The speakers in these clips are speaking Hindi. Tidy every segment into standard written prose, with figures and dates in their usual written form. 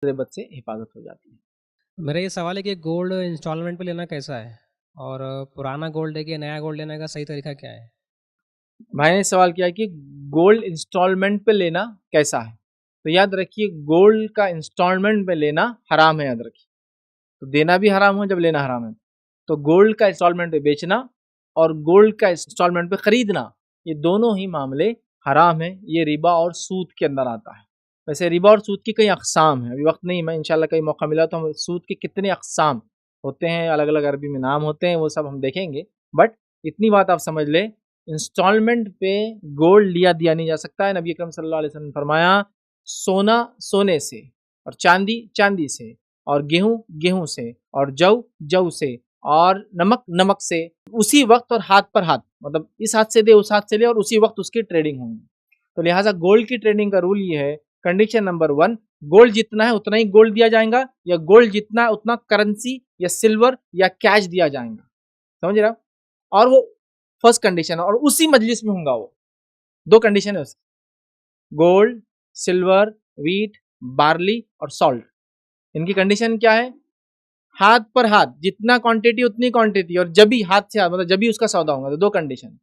मुसीबत से हिफाजत हो जाती है। मेरा ये सवाल है कि गोल्ड इंस्टॉलमेंट पे लेना कैसा है? और पुराना गोल्ड लेके नया गोल्ड लेने का सही तरीका क्या है? भाई ने सवाल किया कि गोल्ड इंस्टॉलमेंट पे लेना कैसा है। तो याद रखिए, गोल्ड का इंस्टॉलमेंट पे लेना हराम है, याद रखिए। तो देना भी हराम हो जब लेना हराम है। तो गोल्ड का इंस्टॉलमेंट पे बेचना और गोल्ड का इंस्टॉलमेंट पे खरीदना, ये दोनों ही मामले हराम है। ये रिबा और सूद के अंदर आता है। वैसे रिबा और सूद की कई अकसाम है, अभी वक्त नहीं, मैं इंशाल्लाह कहीं मौका मिला तो हम सूद के कितने अकसाम होते हैं, अलग अलग अरबी में नाम होते हैं, वो सब हम देखेंगे। बट इतनी बात आप समझ ले, इंस्टॉलमेंट पे गोल्ड लिया दिया नहीं जा सकता है। नबी अकरम सल्लल्लाहु अलैहि वसल्लम ने फरमाया, सोना सोने से और चांदी चांदी से और गेहूं गेहूं से और जौ जौ से और नमक नमक से, उसी वक्त और हाथ पर हाथ, मतलब इस हाथ से दे उस हाथ से ले और उसी वक्त उसकी ट्रेडिंग होगी। तो लिहाजा गोल्ड की ट्रेडिंग का रूल ये है, कंडीशन नंबर 1, गोल्ड जितना है उतना ही गोल्ड दिया जाएगा, या गोल्ड जितना है उतना करेंसी या सिल्वर या कैश दिया जाएगा। समझ रहे हो? और वो फर्स्ट कंडीशन है, और उसी मजलिस में होगा वो। दो कंडीशन है उसकी, गोल्ड, सिल्वर, व्हीट, बार्ली और सॉल्ट। इनकी कंडीशन क्या है? हाथ पर हाथ, जितना क्वांटिटी उतनी क्वांटिटी, और जब भी हाथ से हाथ, मतलब जब भी उसका सौदा होगा। तो दो कंडीशन,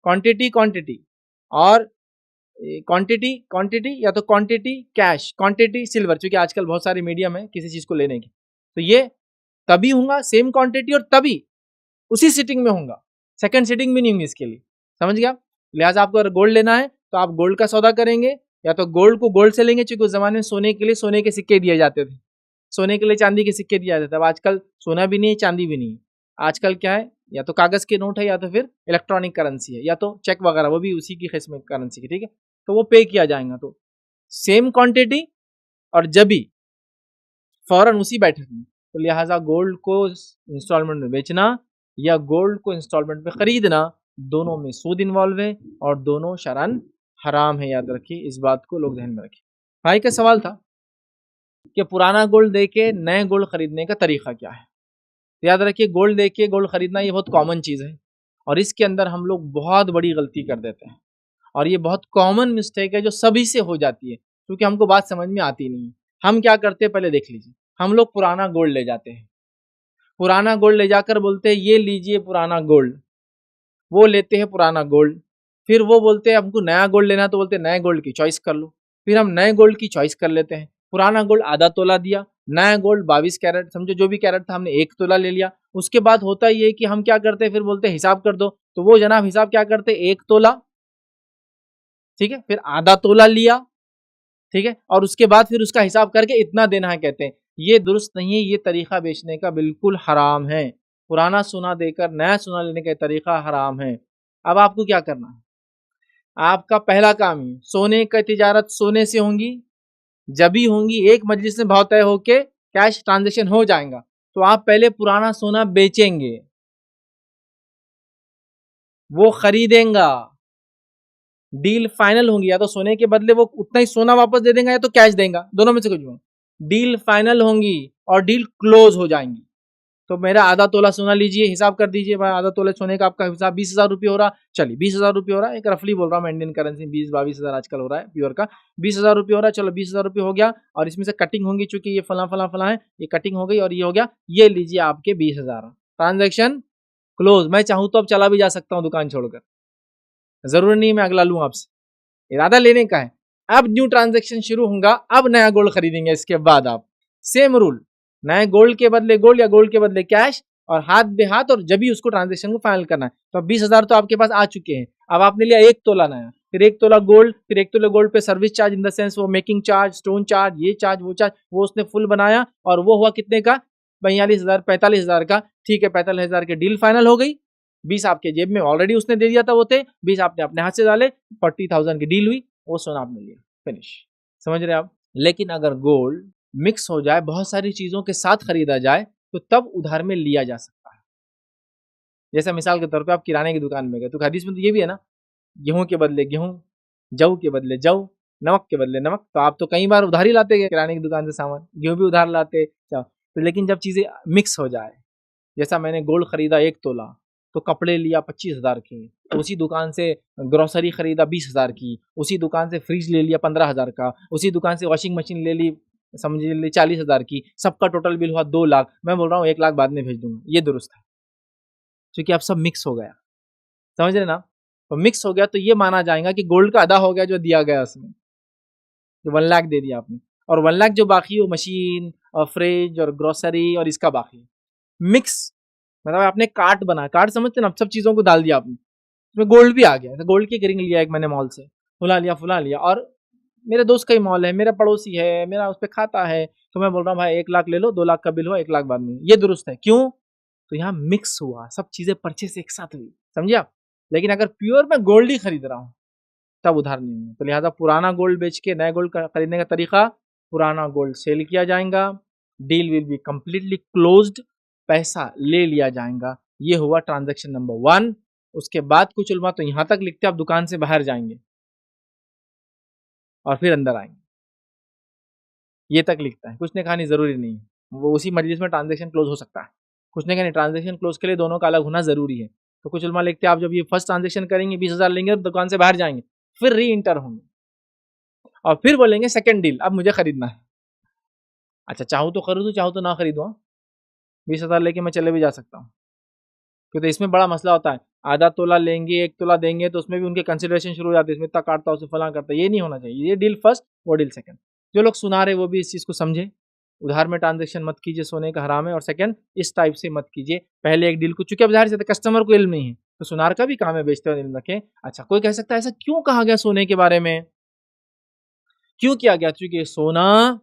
क्वांटिटी क्वांटिटी और क्वांटिटी क्वांटिटी, या तो क्वांटिटी कैश, क्वांटिटी सिल्वर, क्योंकि आजकल बहुत सारे मीडियम है किसी चीज को लेने की। तो ये तभी होगा सेम क्वांटिटी और तभी उसी सिटिंग में होगा, सेकंड सिटिंग भी नहीं होंगी इसके लिए। समझ गया? लिहाजा आपको अगर गोल्ड लेना है तो आप गोल्ड का सौदा करेंगे, या तो गोल्ड को गोल्ड से लेंगे, क्योंकि उस जमाने में सोने के लिए सोने के सिक्के दिए जाते थे, सोने के लिए चांदी के सिक्के दिए जाते थे। अब आजकल सोना भी नहीं है, चांदी भी नहीं है। आजकल क्या है, या तो कागज के नोट है, या तो फिर इलेक्ट्रॉनिक करेंसी है, या तो चेक वगैरह, वो भी उसी की किस्म करेंसी की, ठीक है। तो वो पे किया जाएगा, तो सेम क्वांटिटी और जब भी फौरन उसी बैठक में। तो लिहाजा गोल्ड को इंस्टॉलमेंट में बेचना या गोल्ड को इंस्टॉलमेंट में खरीदना, दोनों में सूद इन्वॉल्व है और दोनों शरन हराम है। याद रखिए, इस बात को लोग ध्यान में रखिए। भाई का सवाल था कि पुराना गोल्ड देके नए गोल्ड खरीदने का तरीका क्या है। तो याद रखिए, गोल्ड देके गोल्ड खरीदना ये बहुत कॉमन चीज़ है, और इसके अंदर हम लोग बहुत बड़ी गलती कर देते हैं, और ये बहुत कॉमन मिस्टेक है जो सभी से हो जाती है, क्योंकि हमको बात समझ में आती नहीं है। हम क्या करते हैं, पहले देख लीजिए। हम लोग पुराना गोल्ड ले जाते हैं, पुराना गोल्ड ले जाकर बोलते हैं ये लीजिए पुराना गोल्ड। वो लेते हैं पुराना गोल्ड, फिर वो बोलते हैं हमको नया गोल्ड लेना, तो बोलते हैं नए गोल्ड की चॉइस कर लो। फिर हम नए गोल्ड की चॉइस कर लेते हैं। पुराना गोल्ड आधा तोला दिया, नया गोल्ड 22 कैरेट, समझो जो भी कैरेट था हमने 1 तोला ले लिया। उसके बाद होता ये कि हम क्या करते हैं, फिर बोलते हैं हिसाब कर दो। तो वो जनाब हिसाब क्या करते, 1 तोला, ठीक है, फिर आधा तोला लिया, ठीक है, और उसके बाद फिर उसका हिसाब करके इतना देना है, कहते हैं। ये दुरुस्त नहीं है, ये तरीका बेचने का बिल्कुल हराम है। पुराना सोना देकर नया सोना लेने का तरीका हराम है। अब आपको क्या करना है, आपका पहला काम ही, सोने का तिजारत सोने से होंगी, जब भी होंगी एक मजलिस में भाव तय होके कैश ट्रांजेक्शन हो जाएगा। तो आप पहले पुराना सोना बेचेंगे, वो खरीदेंगा, डील फाइनल होंगी, या तो सोने के बदले वो उतना ही सोना वापस दे देगा, या तो कैश देगा, दोनों में से कुछ भी। डील फाइनल होंगी और डील क्लोज हो जाएंगी। तो मेरा आधा तोला सोना लीजिए, हिसाब कर दीजिए भाई, आधा तोले सोने का आपका हिसाब 20,000 रुपये हो रहा। चलिए 20,000 रुपये हो रहा है, एक रफली बोल रहा हूँ, इंडियन करेंसी 20-22 हज़ार आजकल हो रहा है प्योर का। 20,000 रुपये हो रहा है, चलो 20,000 रुपये हो गया, और इसमें से कटिंग होंगी, चूंकि ये फला फला फला है, ये कटिंग हो गई और ये हो गया, ये लीजिए आपके 20,000, ट्रांजेक्शन क्लोज। मैं चाहूँ तो अब चला भी जा सकता हूँ दुकान छोड़कर, जरूरी नहीं मैं अगला लूँ आपसे, इरादा लेने का है। अब न्यू ट्रांजेक्शन शुरू होगा, अब नया गोल्ड खरीदेंगे। इसके बाद आप सेम रूल, नए गोल्ड के बदले गोल्ड या गोल्ड के बदले कैश, और हाथ बे हाथ, और जब भी उसको ट्रांजेक्शन को फाइनल करना है। तो 20,000 तो आपके पास आ चुके हैं। अब आपने लिया 1 तोला नया, फिर 1 तोला गोल्ड, फिर 1 तोला गोल्ड पे service charge, in the sense वो मेकिंग चार्ज, स्टोन चार्ज, ये चार्ज वो चार्ज, वो उसने फुल बनाया, और वो हुआ कितने का, 42,000 45,000 का। ठीक है, 45,000 की डील फाइनल हो गई। 20 आपके जेब में ऑलरेडी उसने दे दिया था, वो थे 20 आपने अपने हाथ से डाले, 40,000 की डील हुई, वो सोना आपने लिया, फिनिश। समझ रहे आप? लेकिन अगर गोल्ड मिक्स हो जाए, बहुत सारी चीजों के साथ खरीदा जाए, तो तब उधार में लिया जा सकता है। जैसे मिसाल के तौर पे आप किराने की दुकान में गए, तो हदीस में तो ये भी है ना, गेहूं के बदले गेहूं, जौ के बदले जौ, नमक के बदले नमक। तो आप तो कई बार उधार ही लाते किराने की दुकान से सामान, गेहूं भी उधार लाते। तो लेकिन जब चीजें मिक्स हो जाए, जैसा मैंने गोल्ड खरीदा 1 तोला, तो कपड़े लिया 25,000 की, तो उसी दुकान से ग्रोसरी खरीदा 20,000 की, उसी दुकान से फ्रिज ले लिया 15,000 का, उसी दुकान से वॉशिंग मशीन ले ली समझ लीजिए 40,000 की, सबका टोटल बिल हुआ 2 लाख, मैं बोल रहा हूँ 1 लाख बाद में भेज दूंगा, ये दुरुस्त है, क्योंकि अब सब मिक्स हो गया, समझ रहे ना। तो मिक्स हो गया तो ये माना जाएगा कि गोल्ड का आधा हो गया जो दिया गया उसमें, जो 1 लाख दे दिया आपने, और 1 लाख जो बाकी है वो मशीन और फ्रिज और ग्रोसरी और इसका बाकी है। मिक्स मतलब आपने कार्ट बना, कार्ट समझते ना, सब चीजों को डाल दिया आपने, उसमें गोल्ड भी आ गया, तो गोल्ड की एक रिंग लिया एक मैंने मॉल से, फुला लिया, और मेरे दोस्त का ही मॉल है, मेरा पड़ोसी है, मेरा उस पर खाता है, तो मैं बोल रहा हूँ भाई 1 लाख ले लो, 2 लाख का बिल हुआ, 1 लाख बाद में, ये दुरुस्त है। क्यों? तो यहाँ मिक्स हुआ, सब चीजें परचेस एक साथ हुई, समझे आप। लेकिन अगर प्योर मैं गोल्ड ही खरीद रहा हूँ तब उधार नहीं होगा। तो लिहाजा पुराना गोल्ड बेच के नया गोल्ड खरीदने का तरीका, पुराना गोल्ड सेल किया जाएगा, deal will be completely closed, पैसा ले लिया जाएगा। ये हुआ ट्रांजैक्शन नंबर 1। उसके बाद कुछ उलमा तो यहां तक लिखते हैं आप दुकान से बाहर जाएंगे और फिर अंदर आएंगे, ये तक लिखता है। कुछ ने कहा नहीं जरूरी नहीं है, वो उसी मजलिस में ट्रांजैक्शन क्लोज हो सकता है। कुछ ने कहा नहीं, ट्रांजैक्शन क्लोज के लिए दोनों का अलग होना जरूरी है। तो कुछ उलमा लिखते हैं आप जब ये फर्स्ट ट्रांजैक्शन करेंगे 20,000 लेंगे और दुकान से बाहर जाएंगे, फिर री इंटर होंगे और फिर बोलेंगे सेकंड डील, अब मुझे खरीदना है। अच्छा, चाहूँ तो खरीदूँ, चाहूँ तो ना खरीदूँ, 20,000 लेके मैं चले भी जा सकता हूँ, क्योंकि इसमें बड़ा मसला होता है। आधा तोला लेंगे, 1 तोला देंगे, तो उसमें भी उनके कंसिडरेशन शुरू हो जाते हैं, इसमें इतना काटता, उसे फला करता, ये नहीं होना चाहिए। ये डील फर्स्ट, वो डील सेकंड। जो लोग सुना रहे वो भी इस चीज़ को समझे, उधार में ट्रांजेक्शन मत कीजिए, सोने का हराम है, और सेकंड इस टाइप से मत कीजिए। पहले एक डील को, चूंकि अब जाहिर से कस्टमर को इल्म नहीं है, तो सुनार का भी काम है बेचते हुए इल्म रखें। अच्छा, कोई कह सकता है ऐसा क्यों कहा गया सोने के बारे में, क्यों किया गया? क्योंकि सोना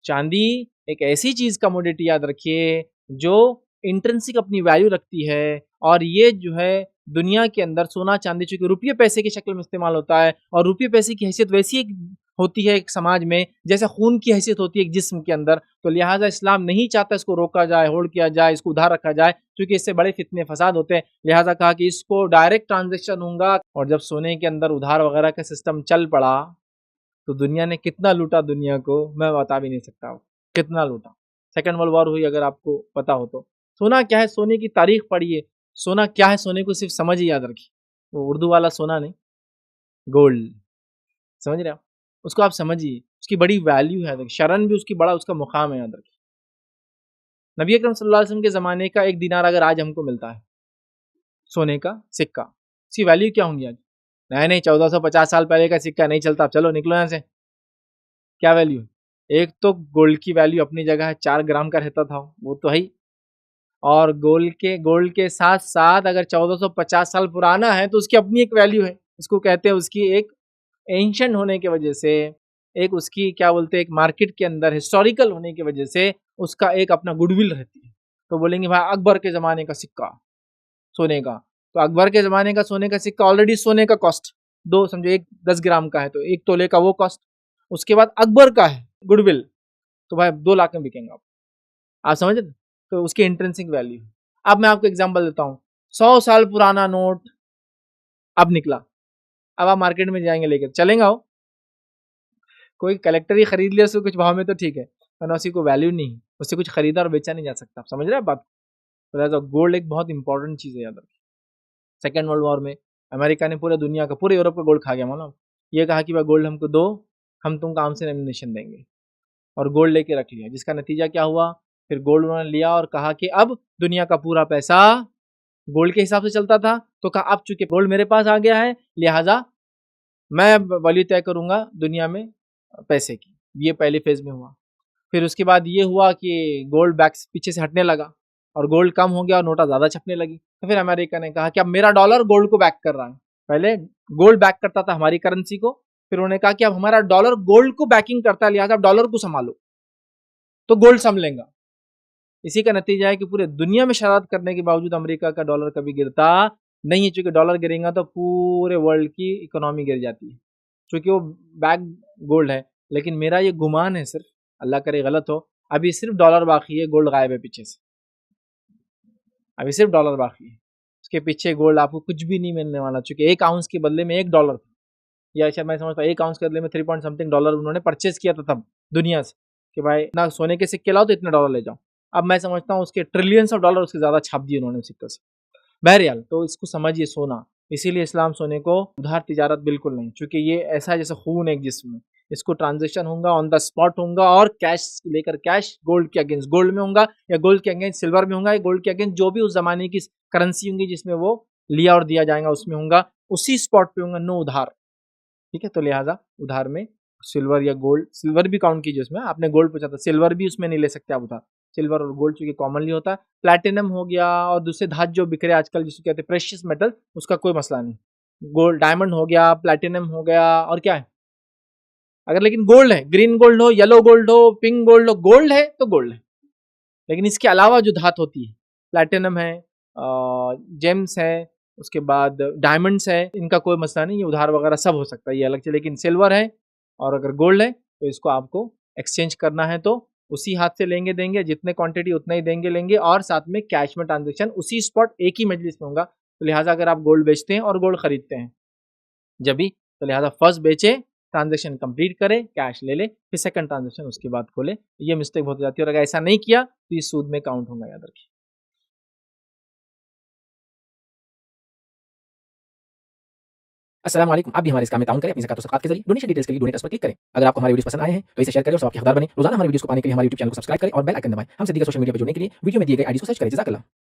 चांदी एक ऐसी चीज, कमोडिटी याद रखिए, जो इंट्रिंसिक अपनी वैल्यू रखती है, और ये जो है दुनिया के अंदर सोना चांदी चूंकि रुपये पैसे की शक्ल में इस्तेमाल होता है, और रुपये पैसे की हैसियत वैसी एक होती है एक समाज में जैसे खून की हैसियत होती है एक जिस्म के अंदर। तो लिहाजा इस्लाम नहीं चाहता इसको रोका जाए, होल्ड किया जाए, इसको उधार रखा जाए, क्योंकि इससे बड़े फितने फसाद होते हैं। लिहाजा कहा कि इसको डायरेक्ट ट्रांजेक्शन होगा। और जब सोने के अंदर उधार वगैरह का सिस्टम चल पड़ा तो दुनिया ने कितना लूटा, दुनिया को मैं बता भी नहीं सकता कितना लूटा। सेकेंड वर्ल्ड वॉर हुई, अगर आपको पता हो तो। सोना क्या है, सोने की तारीख पढ़िए, सोना क्या है, सोने को सिर्फ समझ ही याद रखिए। वो उर्दू वाला सोना नहीं, गोल्ड, समझ रहे हो, उसको आप समझिए, उसकी बड़ी वैल्यू है, शरण भी उसकी बड़ा उसका मुकाम है, याद रखिए। नबी अकरम सल्लल्लाहु अलैहि वसल्लम के ज़माने का 1 दिनार अगर आज हमको मिलता है, सोने का सिक्का, उसकी वैल्यू क्या होंगी आज? नहीं 1450 साल पहले का सिक्का नहीं चलता, चलो निकलो यहाँ से, क्या वैल्यू? एक तो गोल्ड की वैल्यू अपनी जगह है, 4 ग्राम का रहता था वो तो है ही, और गोल्ड के साथ साथ अगर 1450 साल पुराना है तो उसकी अपनी एक वैल्यू है। इसको कहते हैं उसकी एक एंशिएंट होने की वजह से, एक उसकी क्या बोलते हैं, एक मार्केट के अंदर हिस्टोरिकल होने की वजह से उसका एक अपना गुडविल रहती है। तो बोलेंगे भाई अकबर के ज़माने का सिक्का सोने का, तो अकबर के ज़माने का सोने का सिक्का ऑलरेडी सोने का कॉस्ट दो, समझो एक 10 ग्राम का है तो 1 तोले का वो कॉस्ट, उसके बाद अकबर का है गुडविल, तो भाई 2 लाख में बिकेंगे आप समझ रहे? तो उसकी इंट्रिंसिक वैल्यू। अब मैं आपको एग्जांपल देता हूँ, 100 साल पुराना नोट अब निकला, अब आप मार्केट में जाएंगे लेकर, चलेगा वो? कोई कलेक्टर ही खरीद लिया उसको कुछ भाव में तो ठीक है, वरना उसी को वैल्यू नहीं, उससे कुछ खरीदा और बेचा नहीं जा सकता। आप समझ रहे हैं बात? तो गोल्ड एक बहुत इंपॉर्टेंट चीज़ है, याद रखिए। सेकेंड वर्ल्ड वॉर में अमेरिका ने पूरे दुनिया का, पूरे यूरोप का गोल्ड खा गया, मालूम? ये कहा कि भाई गोल्ड हमको दो, हम तुमको आर्म्स एंड एम्यूनिशन देंगे, और गोल्ड लेके रख लिया। जिसका नतीजा क्या हुआ, फिर गोल्ड उन्होंने लिया और कहा कि अब दुनिया का पूरा पैसा गोल्ड के हिसाब से चलता था, तो कहा अब चूंकि गोल्ड मेरे पास आ गया है, लिहाजा मैं वैल्यू तय करूंगा दुनिया में पैसे की। ये पहले फेज में हुआ। फिर उसके बाद ये हुआ कि गोल्ड बैक पीछे से हटने लगा और गोल्ड कम हो गया और नोटा ज़्यादा छपने लगी। तो फिर अमेरिका ने कहा कि अब मेरा डॉलर गोल्ड को बैक कर रहा है। पहले गोल्ड बैक करता था हमारी करेंसी को, फिर उन्होंने कहा कि अब हमारा डॉलर गोल्ड को बैकिंग करता है, लिहाजा अब डॉलर को संभालो, तो गोल्ड संभलेगा। इसी का नतीजा है कि पूरे दुनिया में शरारत करने के बावजूद अमेरिका का डॉलर कभी गिरता नहीं है, चूंकि डॉलर गिरेगा तो पूरे वर्ल्ड की इकोनॉमी गिर जाती है, चूंकि वो बैक गोल्ड है। लेकिन मेरा ये गुमान है, सिर्फ अल्लाह करे गलत हो, अभी सिर्फ डॉलर बाकी है, गोल्ड गायब है पीछे से, अभी सिर्फ डॉलर बाकी है, उसके पीछे गोल्ड आपको कुछ भी नहीं मिलने वाला, चूंकि 1 आउंस के बदले में $1 था, या शायद मैं समझता हूँ 1 आउंस के बदले में 3 पॉइंट समथिंग डॉलर उन्होंने परचेज किया था तब दुनिया से, कि भाई ना सोने के सिक्के लाओ तो इतने डॉलर ले जाओ। अब मैं समझता हूँ उसके ट्रिलियंस ऑफ डॉलर उसके ज़्यादा छाप दिए उन्होंने सिक्कों से। बहरहाल तो इसको समझिए सोना, इसीलिए इस्लाम सोने को उधार तिजारत बिल्कुल नहीं, क्योंकि ये ऐसा है जैसे खून एक जिस्म में, इसको ट्रांजेक्शन होगा ऑन द स्पॉट होगा और कैश लेकर कैश गोल्ड के अगेंस्ट गोल्ड में होगा या गोल्ड के अगेंस्ट सिल्वर में होगा या गोल्ड के अगेंस्ट जो भी उस जमाने की करेंसी होंगी जिसमें वो लिया और दिया जाएगा उसमें होगा, उसी स्पॉट पे होगा, नो उधार। ठीक है, तो लिहाजा उधार में सिल्वर या गोल्ड, सिल्वर भी काउंट कीजिए उसमें, आपने गोल्ड पूछा था, सिल्वर भी उसमें नहीं ले सकते आप उधार, सिल्वर और गोल्ड चूंकि कॉमनली होता है। प्लैटिनम हो गया और दूसरे धातु जो बिक रहे आजकल जिसको कहते हैं प्रेशियस मेटल, उसका कोई मसला नहीं। गोल्ड डायमंड हो गया, प्लैटिनम हो गया, और क्या है, अगर लेकिन गोल्ड है, ग्रीन गोल्ड हो, येलो गोल्ड हो, पिंक गोल्ड हो, गोल्ड है तो गोल्ड है। लेकिन इसके अलावा जो धातु होती है, प्लैटिनम है, जेम्स है, उसके बाद डायमंड्स है, इनका कोई मसला नहीं, ये उधार वगैरह सब हो सकता है, ये अलग से। लेकिन सिल्वर है और अगर गोल्ड है तो इसको आपको एक्सचेंज करना है तो उसी हाथ से लेंगे देंगे, जितने क्वांटिटी उतना ही देंगे लेंगे, और साथ में कैश में ट्रांजेक्शन उसी स्पॉट एक ही मजलिस में होगा। तो लिहाजा अगर आप गोल्ड बेचते हैं और गोल्ड खरीदते हैं जब भी, तो लिहाजा फर्स्ट बेचे, ट्रांजेक्शन कंप्लीट करे, कैश ले ले, फिर सेकंड ट्रांजेक्शन उसके बाद खोले। ये मिस्टेक बहुत जाती है और अगर ऐसा नहीं किया तो ये सूद में काउंट होगा, याद रखिए। अस्सलाम वालेकुम। आप भी हमारे इस काम में ताउन करें अपनी ज़कात और सदक़ात के ज़रिए। डोनेशन डिटेल्स के लिए डोनेट पर क्लिक करें। अगर आपको हमारे वीडियोस पसंद आए हैं तो इसे शेयर करें और सबके हकदार बनें। रोजाना हमारे वीडियोस को पाने के लिए हमारे यूट्यूब चैनल को सब्सक्राइब करें और बेल आइकन दबाएं। हमसे दीगर सोशल मीडिया पर जुड़ने के लिए वीडियो में दिए गए आईडी को सर्च करें। जज़ाकल्लाह।